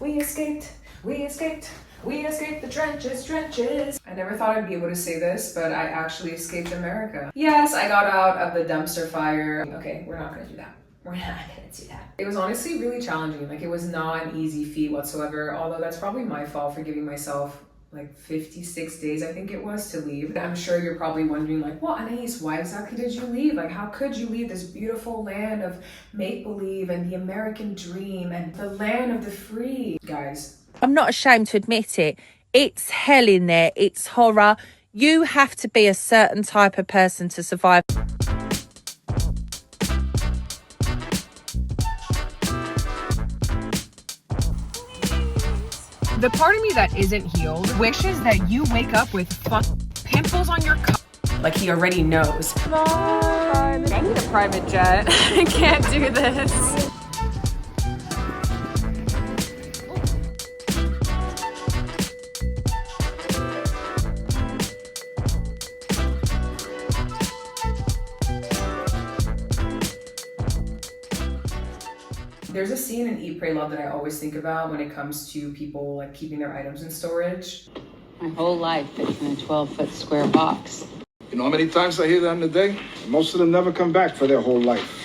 We escaped, we escaped, we escaped the trenches. I never thought I'd be able to say this, but I actually escaped America. Yes, I got out of the dumpster fire. Okay, we're not gonna do that. We're not gonna do that. It was honestly really challenging. Like, it was not an easy feat whatsoever, although that's probably my fault for giving myself like 56 days, I think it was, to leave. I'm sure you're probably wondering, like, well, Anais, why exactly did you leave? Like, how could you leave this beautiful land of make-believe and the American dream and the land of the free? Guys, I'm not ashamed to admit it. It's hell in there. It's horror. You have to be a certain type of person to survive. the part of me that isn't healed wishes that you wake up with pimples on your like he already knows. Come on. I need a private jet. I can't do this. There's a scene in Eat, Pray, Love that I always think about when it comes to people like keeping their items in storage. My whole life fits in a 12-foot square box. You know how many times I hear that in a day? Most of them never come back for their whole life.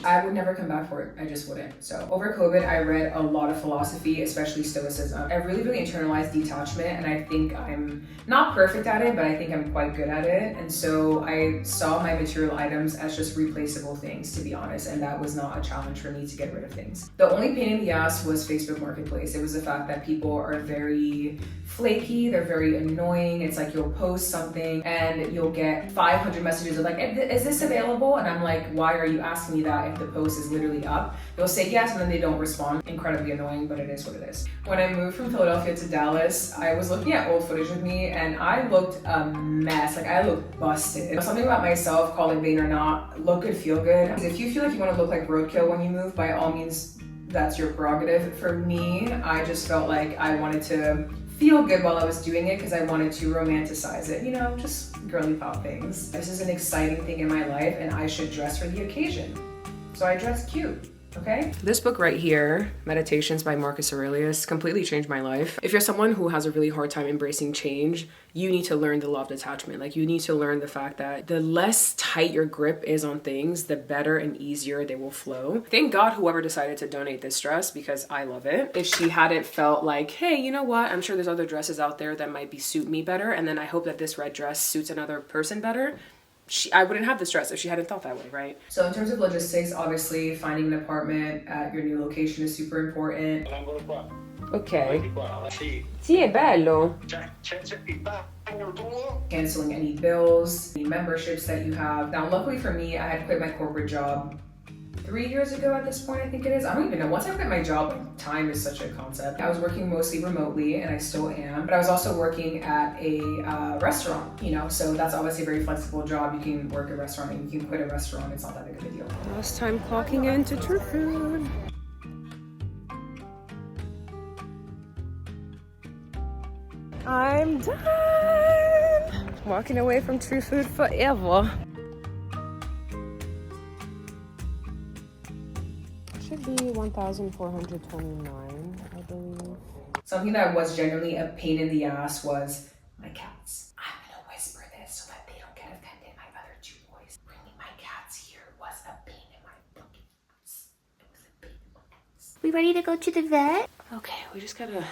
I would never come back for it. I just wouldn't. So over COVID, I read a lot of philosophy, especially Stoicism. I really internalized detachment, and I think I'm not perfect at it, but I think I'm quite good at it. And so I saw my material items as just replaceable things, to be honest, and that was not a challenge for me to get rid of things. The only pain in the ass was Facebook Marketplace. It was the fact that people are very flaky, they're very annoying. It's like you'll post something and you'll get 500 messages of like, is this available? And I'm like, why are you asking me that if the post is literally up? They'll say yes and then they don't respond. Incredibly annoying, but it is what it is. When I moved from Philadelphia to Dallas, I was looking at old footage of me and I looked a mess. Like, I looked busted. Something about myself, call it vain or not, look good, feel good. If you feel like you want to look like roadkill when you move, by all means, that's your prerogative. For me, I just felt like I wanted to feel good while I was doing it because I wanted to romanticize it, you know, just girly pop things. This is an exciting thing in my life and I should dress for the occasion. So I dressed cute. Okay. This book right here, Meditations by Marcus Aurelius, completely changed my life. If you're someone who has a really hard time embracing change, you need to learn the law of detachment. Like, you need to learn the fact that the less tight your grip is on things, the better and easier they will flow. Thank God whoever decided to donate this dress, because I love it. If she hadn't felt like, hey, you know what? I'm sure there's other dresses out there that might suit me better. And then I hope that this red dress suits another person better. I wouldn't have this dress if she hadn't thought that way, right? So in terms of logistics, obviously finding an apartment at your new location is super important. Okay. Sì, è bello. Canceling any bills, any memberships that you have. Now, luckily for me, I had quit my corporate job 3 years ago at this point, I think it is. I don't even know. Once I quit my job, like, time is such a concept. I was working mostly remotely, and I still am, but I was also working at a restaurant, you know, so that's obviously a very flexible job. You can work a restaurant and you can quit a restaurant. It's not that big of a deal. Last time clocking in to True Food. I'm done! Walking away from True Food forever. Should be 1,429, I believe. Something that was genuinely a pain in the ass was my cats. I'm gonna whisper this so that they don't get offended. My other two boys. Bringing my cats here was a pain in my fucking ass. It was a pain in my ass. We ready to go to the vet? Okay, we just gotta...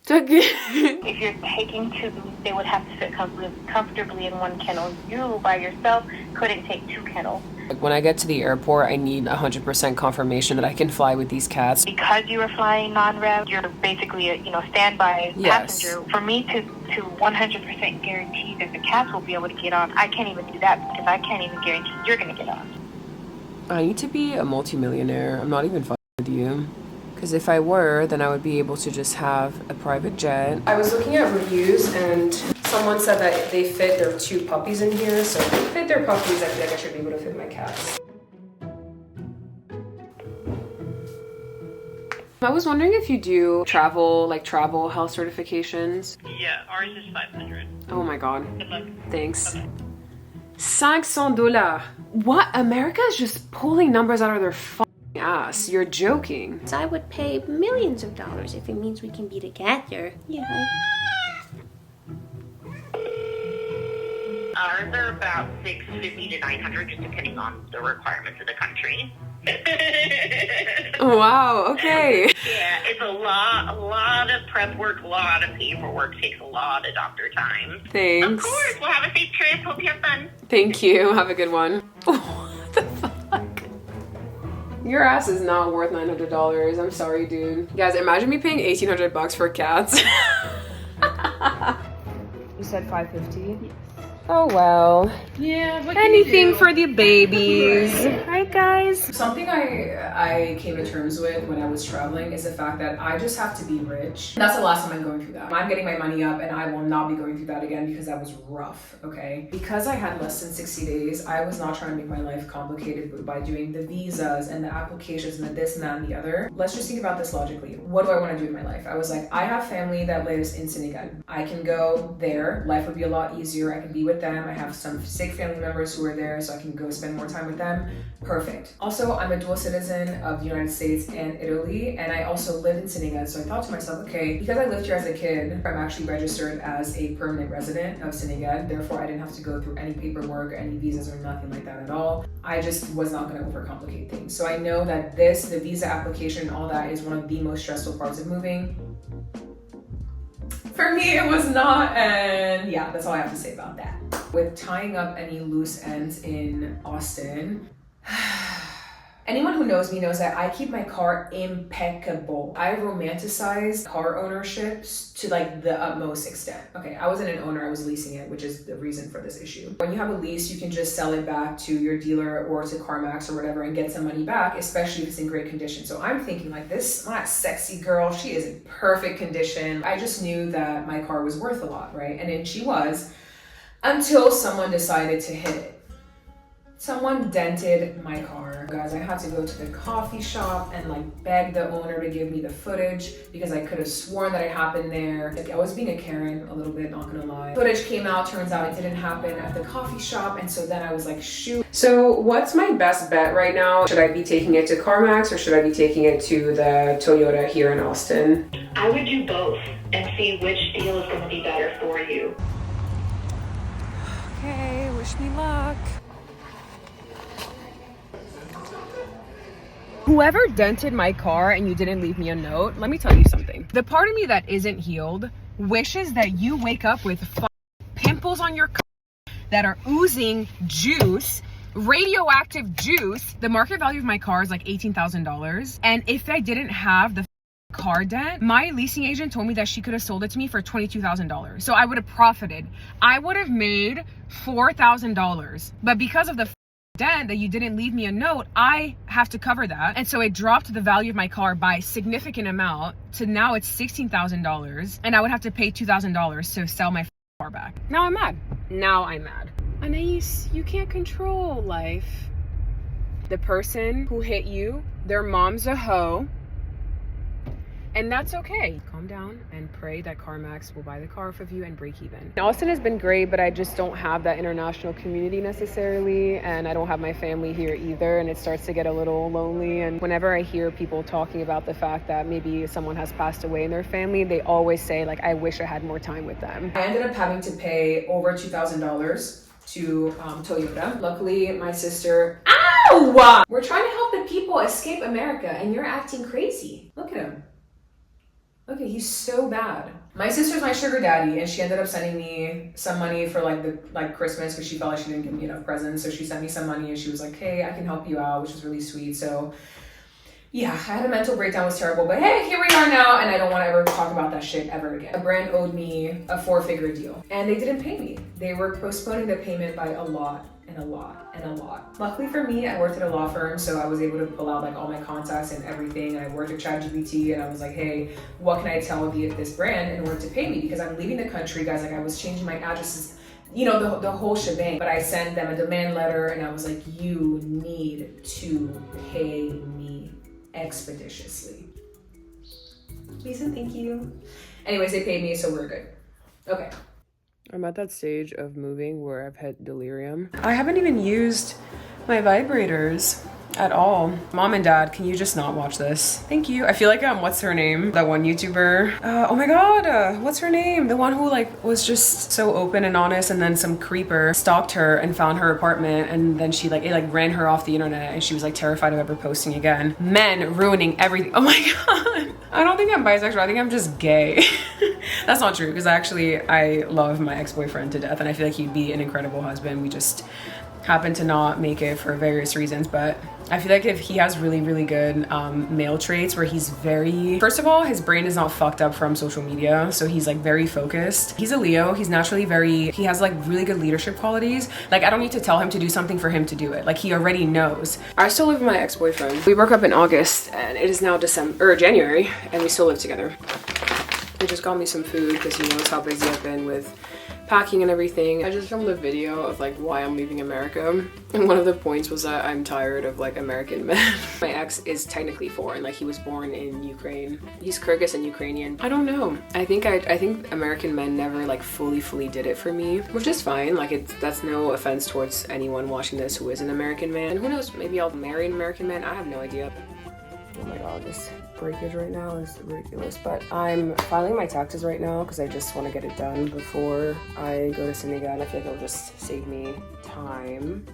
If you're taking two, they would have to fit comfortably in one kennel. You, by yourself, couldn't take two kennels. When I get to the airport, I need 100% confirmation that I can fly with these cats. Because you were flying non-rev, you're basically a standby passenger. For me to 100% guarantee that the cats will be able to get on, I can't even do that because I can't even guarantee you're going to get on. I need to be a multimillionaire. I'm not even fucking with you. Because if I were, then I would be able to just have a private jet. I was looking at reviews and someone said that they fit their two puppies in here. So if they fit their puppies, I feel like I should be able to fit my cats. I was wondering if you do travel health certifications. Yeah, ours is 500. Oh my God. Good luck. Thanks. Okay. $500. What? America is just pulling numbers out of their ass. You're joking. So I would pay millions of dollars if it means we can be together. Yeah. Ours are about $650 to $900, just depending on the requirements of the country. Wow, okay. Yeah, it's a lot of prep work, a lot of paperwork, takes a lot of doctor time. Thanks. Of course, we'll have a safe trip. Hope you have fun. Thank you. Have a good one. What the fuck? Your ass is not worth $900. I'm sorry, dude. Guys, imagine me paying $1,800 for cats. You said $550? Yes. Oh well. Yeah, what anything for the babies. Right, guys? Something I came to terms with when I was traveling is the fact that I just have to be rich. That's the last time I'm going through that. I'm getting my money up and I will not be going through that again because that was rough, okay? Because I had less than 60 days, I was not trying to make my life complicated by doing the visas and the applications and the this and that and the other. Let's just think about this logically. What do I want to do in my life? I was like, I have family that lives in Senegal. I can go there. Life would be a lot easier. I can be with them. I have some sick family members who are there, so I can go spend more time with them. Perfect. Also, I'm a dual citizen of the United States and Italy, and I also lived in Senegal, so I thought to myself, okay, because I lived here as a kid, I'm actually registered as a permanent resident of Senegal, therefore I didn't have to go through any paperwork or any visas or nothing like that at all. I just was not going to overcomplicate things. So I know that the visa application and all that is one of the most stressful parts of moving. For me, it was not, and yeah, that's all I have to say about that. With tying up any loose ends in Austin, anyone who knows me knows that I keep my car impeccable. I romanticize car ownerships to like the utmost extent. Okay, I wasn't an owner, I was leasing it, which is the reason for this issue. When you have a lease, you can just sell it back to your dealer or to CarMax or whatever and get some money back, especially if it's in great condition. So I'm thinking like this, my sexy girl, she is in perfect condition. I just knew that my car was worth a lot, right? And then she was, until someone decided to hit it. Someone dented my car. Guys, I had to go to the coffee shop and like beg the owner to give me the footage because I could have sworn that it happened there. Like, I was being a Karen a little bit, not gonna lie. Footage came out, turns out it didn't happen at the coffee shop, and so then I was like, shoot. So what's my best bet right now? Should I be taking it to CarMax or should I be taking it to the Toyota here in Austin? I would do both and see which deal is going to be better for you. Okay, wish me luck. Whoever dented my car and you didn't leave me a note, let me tell you something. The part of me that isn't healed wishes that you wake up with pimples on your that are oozing juice, radioactive juice. The market value of my car is like $18,000. And if I didn't have the car dent, my leasing agent told me that she could have sold it to me for $22,000. So I would have profited. I would have made $4,000. But because of the dent that you didn't leave me a note, I have to cover that. And so it dropped the value of my car by a significant amount to now it's $16,000. And I would have to pay $2,000 to sell my car back. Now I'm mad. Anais, you can't control life. The person who hit you, their mom's a hoe. And that's okay. Calm down and pray that CarMax will buy the car off of you and break even. Austin has been great, but I just don't have that international community necessarily, and I don't have my family here either, and it starts to get a little lonely. And whenever I hear people talking about the fact that maybe someone has passed away in their family, they always say, like, I wish I had more time with them. I ended up having to pay over $2,000 to Toyota. Luckily, my sister, ow! We're trying to help the people escape America, and you're acting crazy. Look at him. Okay, he's so bad. My sister's my sugar daddy, and she ended up sending me some money for like Christmas because she felt like she didn't give me enough presents. So she sent me some money and she was like, hey, I can help you out, which was really sweet. So yeah, I had a mental breakdown, it was terrible, but hey, here we are now, and I don't want to ever talk about that shit ever again. A brand owed me a 4-figure deal, and they didn't pay me. They were postponing the payment by a lot. Luckily for me, I worked at a law firm, so I was able to pull out like all my contacts and everything. And I worked at ChatGPT, and I was like, hey, what can I tell this brand in order to pay me? Because I'm leaving the country, guys. Like, I was changing my addresses, you know, the whole shebang. But I sent them a demand letter, and I was like, you need to pay me expeditiously. Please and thank you. Anyways, they paid me, so we're good. Okay. I'm at that stage of moving where I've had delirium. I haven't even used my vibrators. at all. Mom and Dad, can you just not watch this? Thank you. I feel like what's her name? That one YouTuber. Oh my god, what's her name? The one who like was just so open and honest, and then some creeper stalked her and found her apartment, and then she like ran her off the internet, and she was like terrified of ever posting again. Men ruining everything. Oh my god. I don't think I'm bisexual. I think I'm just gay. That's not true, because I love my ex-boyfriend to death, and I feel like he'd be an incredible husband. We just happen to not make it for various reasons, but I feel like if he has really, really good male traits where he's very, first of all, his brain is not fucked up from social media, so he's like very focused. He's a Leo. He's naturally he has like really good leadership qualities. Like I don't need to tell him to do something for him to do it. Like he already knows. I still live with my ex-boyfriend. We broke up in August and it is now January, and we still live together. He just got me some food because he knows how busy I've been with packing and everything. I just filmed a video of like why I'm leaving America, and one of the points was that I'm tired of like American men. My ex is technically foreign, like he was born in Ukraine. He's Kyrgyz and Ukrainian. I don't know. I think American men never like fully did it for me, which is fine. Like that's no offense towards anyone watching this who is an American man. Who knows, maybe I'll marry an American man. I have no idea. Oh my god, this breakage right now is ridiculous, but I'm filing my taxes right now because I just want to get it done before I go to Senegal, and I feel like it'll just save me time.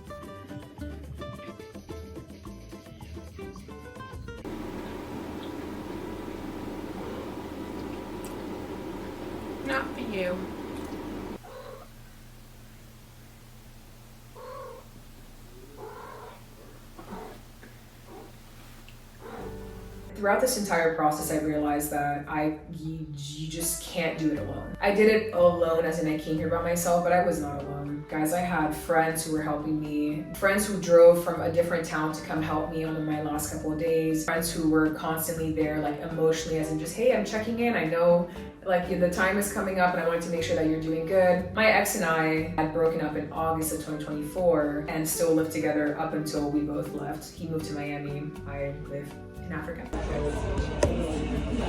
Not for you. Throughout this entire process, I realized that you just can't do it alone. I did it alone, as in I came here by myself, but I was not alone. Guys, I had friends who were helping me, friends who drove from a different town to come help me on my last couple of days, friends who were constantly there, like emotionally, as in just, hey, I'm checking in. I know like the time is coming up and I wanted to make sure that you're doing good. My ex and I had broken up in August of 2024 and still lived together up until we both left. He moved to Miami. I live in Africa.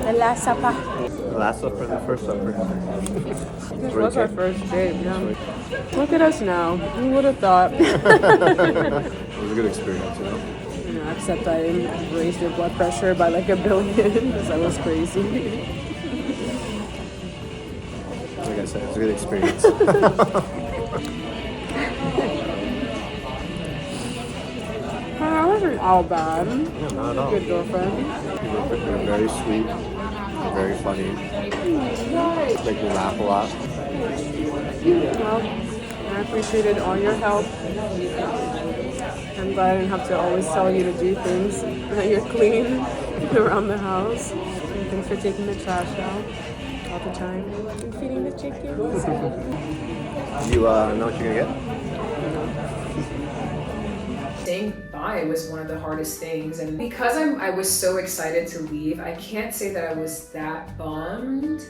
The Last Supper. The Last Supper, the First Supper. This was our first date, yeah. Look at us now. Who would have thought? It was a good experience, you know? Yeah, except I raised your blood pressure by like 1 billion because I was crazy. Like I said, it's a good experience. I wasn't all bad. Yeah, not at all. Good girlfriend. You were very sweet, very funny. Make me laugh a lot. Well, I appreciated all your help. I'm glad I didn't have to always tell you to do things, that you're clean around the house. And thanks for taking the trash out all the time and feeding the chickens. You know what you're gonna get? Saying bye was one of the hardest things, and because I was so excited to leave, I can't say that I was that bummed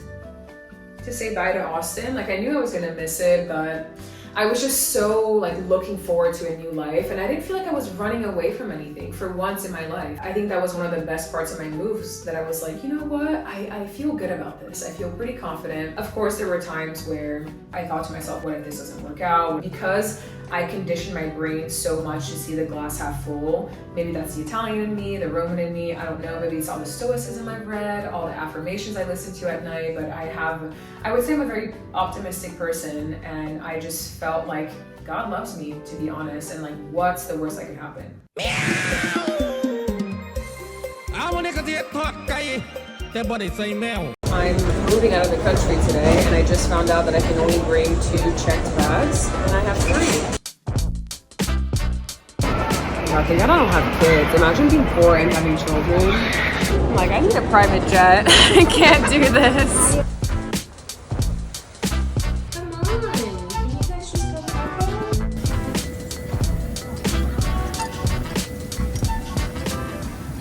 to say bye to Austin. Like I knew I was gonna miss it, but I was just so like looking forward to a new life, and I didn't feel like I was running away from anything for once in my life. I think that was one of the best parts of my moves, that I was like, you know what, I feel good about this. I feel pretty confident. Of course, there were times where I thought to myself, what if this doesn't work out? Because I conditioned my brain so much to see the glass half full. Maybe that's the Italian in me, the Roman in me, I don't know. Maybe it's all the stoicism I've read, all the affirmations I listen to at night, but I would say I'm a very optimistic person, and I just felt like God loves me, to be honest, and like what's the worst that could happen? I'm moving out of the country today, and I just found out that I can only bring 2 checked bags, and I have 3. I think I don't have kids. Imagine being poor and having children. Like, I need a private jet. I can't do this.